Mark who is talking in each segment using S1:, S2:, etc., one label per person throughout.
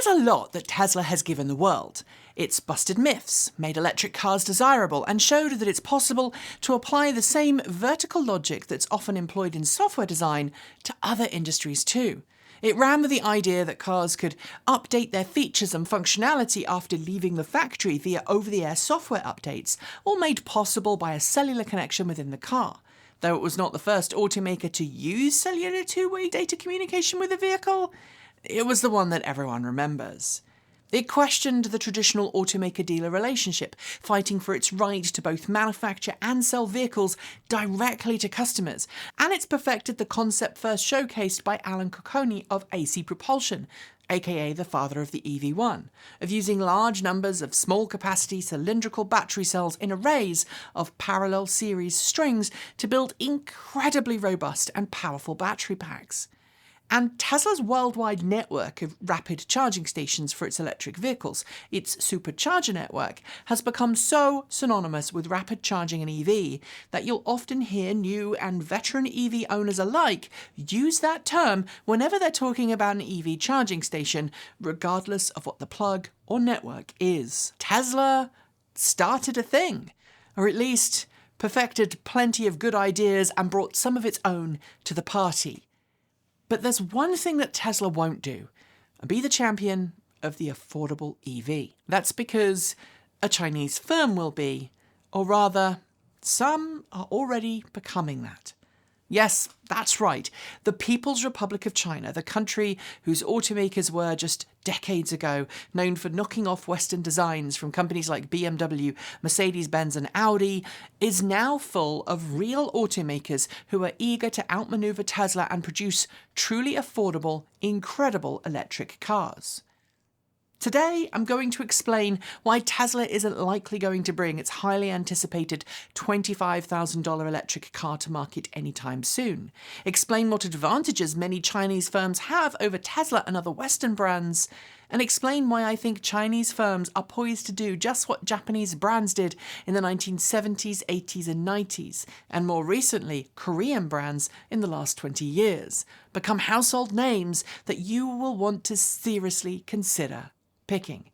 S1: There's a lot that Tesla has given the world. It's busted myths, made electric cars desirable, and showed that it's possible to apply the same vertical logic that's often employed in software design to other industries too. It ran with the idea that cars could update their features and functionality after leaving the factory via over-the-air software updates, all made possible by a cellular connection within the car. Though it was not the first automaker to use cellular two-way data communication with a vehicle, it was the one that everyone remembers. It questioned the traditional automaker-dealer relationship, fighting for its right to both manufacture and sell vehicles directly to customers, and it's perfected the concept first showcased by Alan Cocconi of AC Propulsion, aka the father of the EV1, of using large numbers of small-capacity cylindrical battery cells in arrays of parallel series strings to build incredibly robust and powerful battery packs. And Tesla's worldwide network of rapid charging stations for its electric vehicles, its supercharger network, has become so synonymous with rapid charging and EV that you'll often hear new and veteran EV owners alike use that term whenever they're talking about an EV charging station, regardless of what the plug or network is. Tesla started a thing, or at least perfected plenty of good ideas and brought some of its own to the party. But there's one thing that Tesla won't do, and be the champion of the affordable EV. That's because a Chinese firm will be, or rather, some are already becoming that. Yes, that's right. The People's Republic of China, the country whose automakers were just decades ago known for knocking off Western designs from companies like BMW, Mercedes-Benz and Audi, is now full of real automakers who are eager to outmaneuver Tesla and produce truly affordable, incredible electric cars. Today, I'm going to explain why Tesla isn't likely going to bring its highly anticipated $25,000 electric car to market anytime soon, explain what advantages many Chinese firms have over Tesla and other Western brands, and explain why I think Chinese firms are poised to do just what Japanese brands did in the 1970s, 80s and 90s, and more recently, Korean brands in the last 20 years, become household names that you will want to seriously consider picking.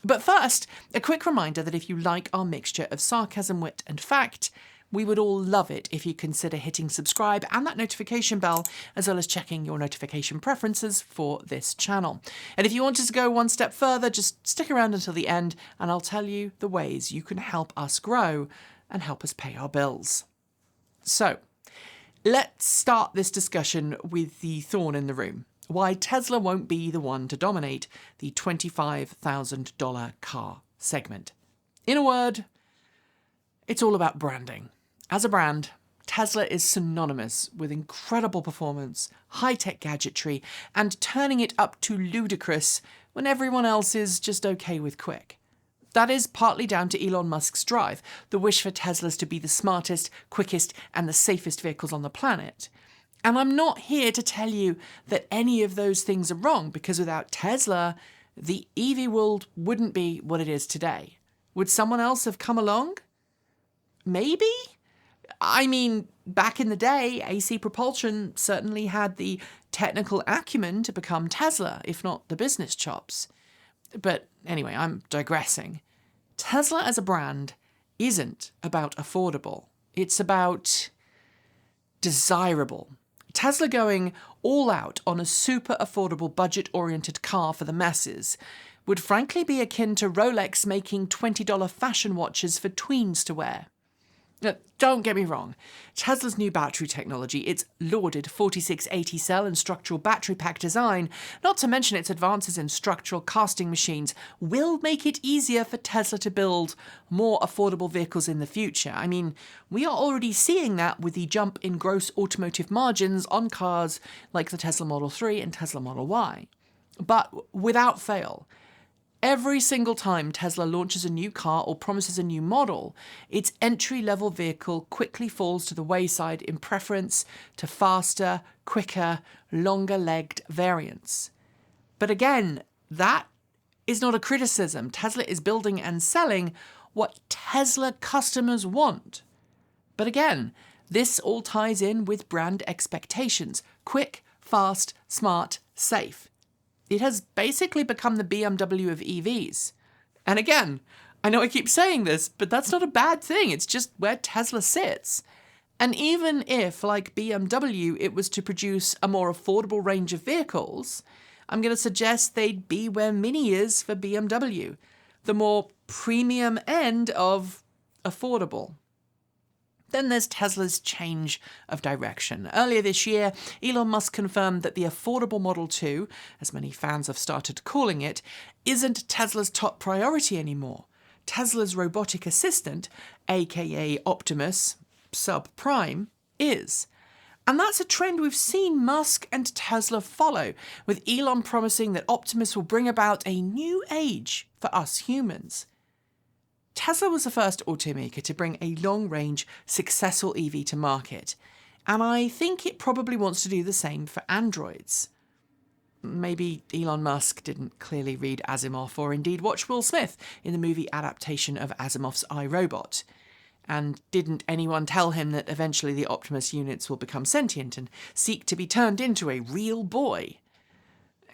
S1: But first, a quick reminder that if you like our mixture of sarcasm, wit and fact, we would all love it if you consider hitting subscribe and that notification bell, as well as checking your notification preferences for this channel. And if you want us to go one step further, just stick around until the end and I'll tell you the ways you can help us grow and help us pay our bills. So, let's start this discussion with the thorn in the room. Why Tesla won't be the one to dominate the $25,000 car segment. In a word, it's all about branding. As a brand, Tesla is synonymous with incredible performance, high-tech gadgetry, and turning it up to ludicrous when everyone else is just okay with quick. That is partly down to Elon Musk's drive, the wish for Teslas to be the smartest, quickest, and the safest vehicles on the planet. And I'm not here to tell you that any of those things are wrong, because without Tesla, the EV world wouldn't be what it is today. Would someone else have come along? Maybe? I mean, back in the day, AC Propulsion certainly had the technical acumen to become Tesla, if not the business chops. But anyway, I'm digressing. Tesla as a brand isn't about affordable. It's about desirable. Tesla going all out on a super affordable budget-oriented car for the masses would frankly be akin to Rolex making $20 fashion watches for tweens to wear. Now, don't get me wrong, Tesla's new battery technology, its lauded 4680 cell and structural battery pack design, not to mention its advances in structural casting machines, will make it easier for Tesla to build more affordable vehicles in the future. I mean, we are already seeing that with the jump in gross automotive margins on cars like the Tesla Model 3 and Tesla Model Y. But without fail, every single time Tesla launches a new car or promises a new model, its entry-level vehicle quickly falls to the wayside in preference to faster, quicker, longer-legged variants. But again, that is not a criticism. Tesla is building and selling what Tesla customers want. But again, this all ties in with brand expectations: quick, fast, smart, safe. It has basically become the BMW of EVs. And again, I know I keep saying this, but that's not a bad thing. It's just where Tesla sits. And even if, like BMW, it was to produce a more affordable range of vehicles, I'm going to suggest they'd be where Mini is for BMW, the more premium end of affordable. Then there's Tesla's change of direction. Earlier this year, Elon Musk confirmed that the affordable Model 2, as many fans have started calling it, isn't Tesla's top priority anymore. Tesla's robotic assistant, aka Optimus, subprime, is. And that's a trend we've seen Musk and Tesla follow, with Elon promising that Optimus will bring about a new age for us humans. Tesla was the first automaker to bring a long-range, successful EV to market, and I think it probably wants to do the same for androids. Maybe Elon Musk didn't clearly read Asimov or indeed watch Will Smith in the movie adaptation of Asimov's I, Robot. And didn't anyone tell him that eventually the Optimus units will become sentient and seek to be turned into a real boy?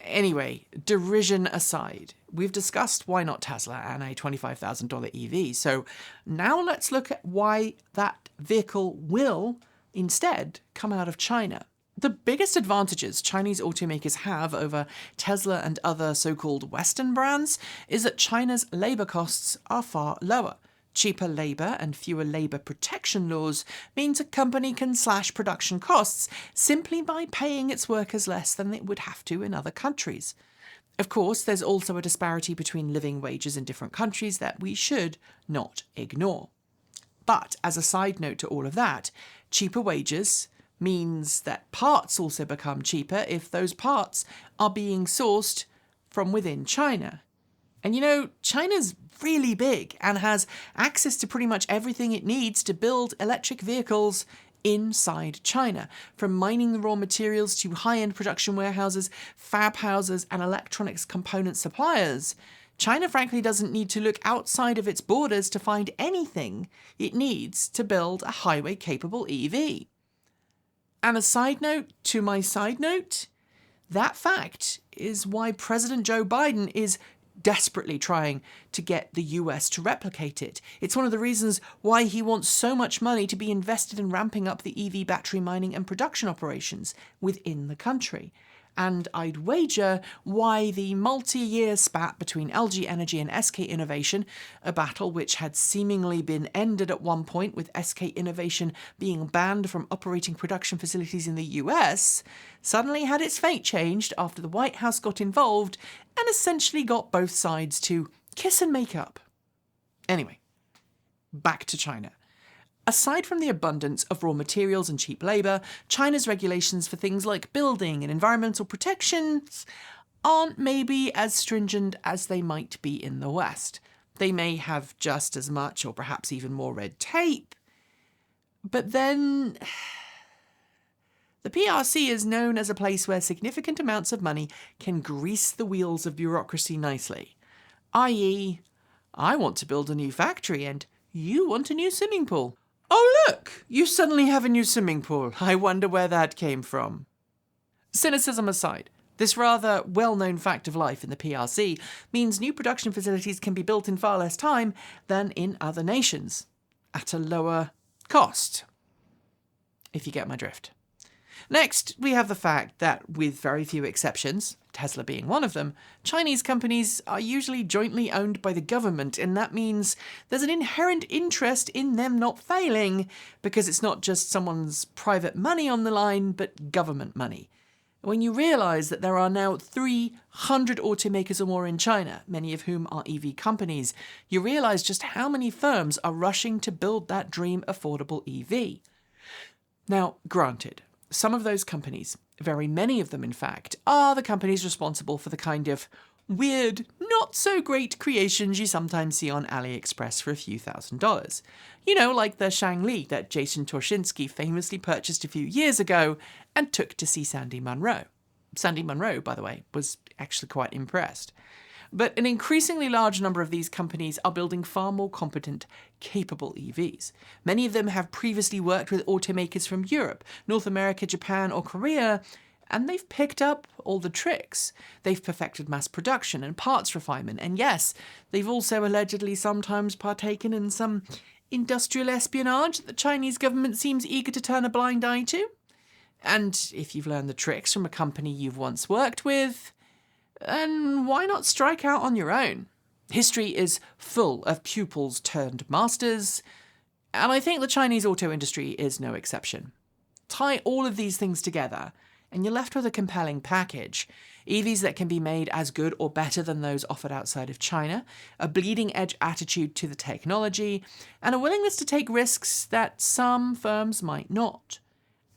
S1: Anyway, derision aside, we've discussed why not Tesla and a $25,000 EV, so now let's look at why that vehicle will, instead, come out of China. The biggest advantages Chinese automakers have over Tesla and other so-called Western brands is that China's labour costs are far lower. Cheaper labour and fewer labour protection laws means a company can slash production costs simply by paying its workers less than it would have to in other countries. Of course, there's also a disparity between living wages in different countries that we should not ignore. But as a side note to all of that, cheaper wages means that parts also become cheaper if those parts are being sourced from within China. And you know, China's really big and has access to pretty much everything it needs to build electric vehicles inside China, from mining the raw materials to high-end production warehouses, fab houses, and electronics component suppliers. China frankly doesn't need to look outside of its borders to find anything it needs to build a highway-capable EV. And a side note to my side note, that fact is why President Joe Biden is desperately trying to get the US to replicate it. It's one of the reasons why he wants so much money to be invested in ramping up the EV battery mining and production operations within the country. And I'd wager why the multi-year spat between LG Energy and SK Innovation, a battle which had seemingly been ended at one point with SK Innovation being banned from operating production facilities in the US, suddenly had its fate changed after the White House got involved and essentially got both sides to kiss and make up. Anyway, back to China. Aside from the abundance of raw materials and cheap labour, China's regulations for things like building and environmental protections aren't maybe as stringent as they might be in the West. They may have just as much or perhaps even more red tape. But then the PRC is known as a place where significant amounts of money can grease the wheels of bureaucracy nicely. I.e., I want to build a new factory and you want a new swimming pool. Oh look, you suddenly have a new swimming pool. I wonder where that came from. Cynicism aside, this rather well-known fact of life in the PRC means new production facilities can be built in far less time than in other nations, at a lower cost, if you get my drift. Next, we have the fact that, with very few exceptions, Tesla being one of them, Chinese companies are usually jointly owned by the government, and that means there's an inherent interest in them not failing, because it's not just someone's private money on the line, but government money. When you realise that there are now 300 automakers or more in China, many of whom are EV companies, you realise just how many firms are rushing to build that dream affordable EV. Now, granted, some of those companies, very many of them in fact, are the companies responsible for the kind of weird, not-so-great creations you sometimes see on AliExpress for a few $1,000s. You know, like the Shangli that Jason Torshinsky famously purchased a few years ago and took to see Sandy Munro. Sandy Munro, by the way, was actually quite impressed. But an increasingly large number of these companies are building far more competent, capable EVs. Many of them have previously worked with automakers from Europe, North America, Japan, or Korea, And they've picked up all the tricks. They've perfected mass production and parts refinement. And yes, they've also allegedly sometimes partaken in some industrial espionage that the Chinese government seems eager to turn a blind eye to. And if you've learned the tricks from a company you've once worked with, then why not strike out on your own? History is full of pupils turned masters, and I think the Chinese auto industry is no exception. Tie all of these things together, and you're left with a compelling package. EVs that can be made as good or better than those offered outside of China, a bleeding-edge attitude to the technology, and a willingness to take risks that some firms might not.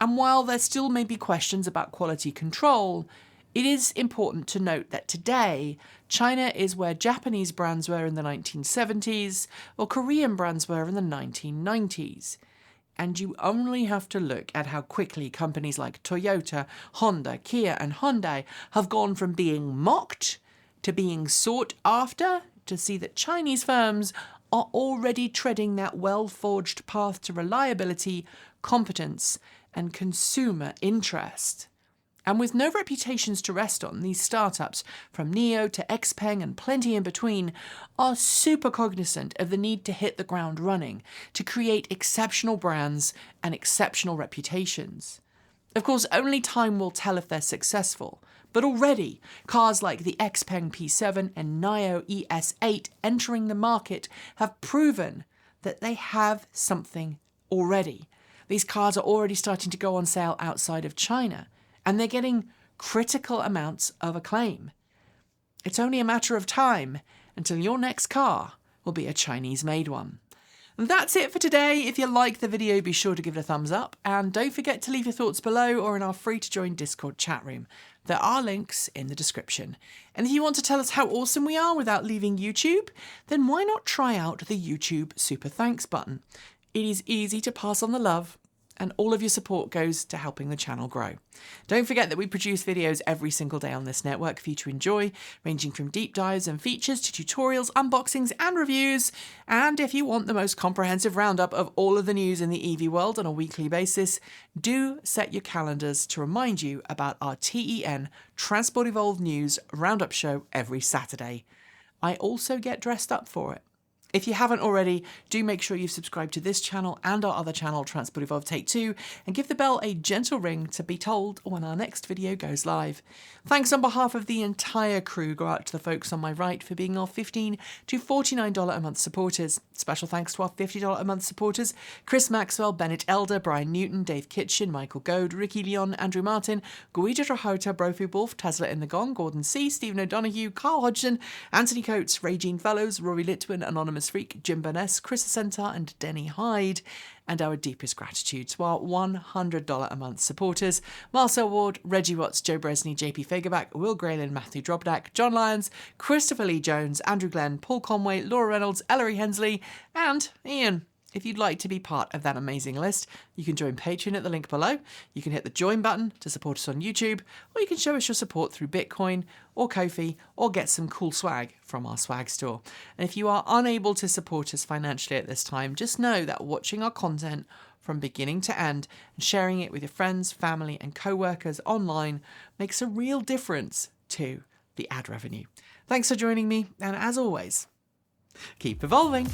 S1: And while there still may be questions about quality control, it is important to note that today, China is where Japanese brands were in the 1970s or Korean brands were in the 1990s. And you only have to look at how quickly companies like Toyota, Honda, Kia and Hyundai have gone from being mocked to being sought after to see that Chinese firms are already treading that well-forged path to reliability, competence and consumer interest. And with no reputations to rest on, these startups, from Niro to XPeng and plenty in between, are super cognizant of the need to hit the ground running, to create exceptional brands and exceptional reputations. Of course, only time will tell if they're successful, but already, cars like the XPeng P7 and Niro ES8 entering the market have proven that they have something already. These cars are already starting to go on sale outside of China, and they're getting critical amounts of acclaim. It's only a matter of time until your next car will be a Chinese-made one. And that's it for today. If you liked the video, be sure to give it a thumbs up, and don't forget to leave your thoughts below or in our free-to-join Discord chat room. There are links in the description. And if you want to tell us how awesome we are without leaving YouTube, then why not try out the YouTube Super Thanks button? It is easy to pass on the love, and all of your support goes to helping the channel grow. Don't forget that we produce videos every single day on this network for you to enjoy, ranging from deep dives and features to tutorials, unboxings and reviews. And if you want the most comprehensive roundup of all of the news in the EV world on a weekly basis, do set your calendars to remind you about our TEN Transport Evolved News Roundup show every Saturday. I also get dressed up for it. If you haven't already, do make sure you've subscribed to this channel and our other channel, Transport Evolved Take 2, and give the bell a gentle ring to be told when our next video goes live. Thanks on behalf of the entire crew go out to the folks on my right for being our $15 to $49 a month supporters. Special thanks to our $50 a month supporters, Chris Maxwell, Bennett Elder, Brian Newton, Dave Kitchen, Michael Goad, Ricky Leon, Andrew Martin, Guida Trahota, Brophy Wolf, Tesla in the Gong, Gordon C, Stephen O'Donoghue, Carl Hodgson, Anthony Coates, Regine Fellows, Rory Litwin, Anonymous Freak, Jim Burness, Chris Centaur and Denny Hyde, and our deepest gratitude to our $100 a month supporters, Marcel Ward, Reggie Watts, Joe Bresney, JP Fagerback, Will Graylin, Matthew Drobdak, John Lyons, Christopher Lee Jones, Andrew Glenn, Paul Conway, Laura Reynolds, Ellery Hensley, and Ian. If you'd like to be part of that amazing list, you can join Patreon at the link below. You can hit the join button to support us on YouTube, or you can show us your support through Bitcoin or Ko-fi, or get some cool swag from our swag store. And if you are unable to support us financially at this time, just know that watching our content from beginning to end and sharing it with your friends, family and co-workers online makes a real difference to the ad revenue. Thanks for joining me, and as always, keep evolving.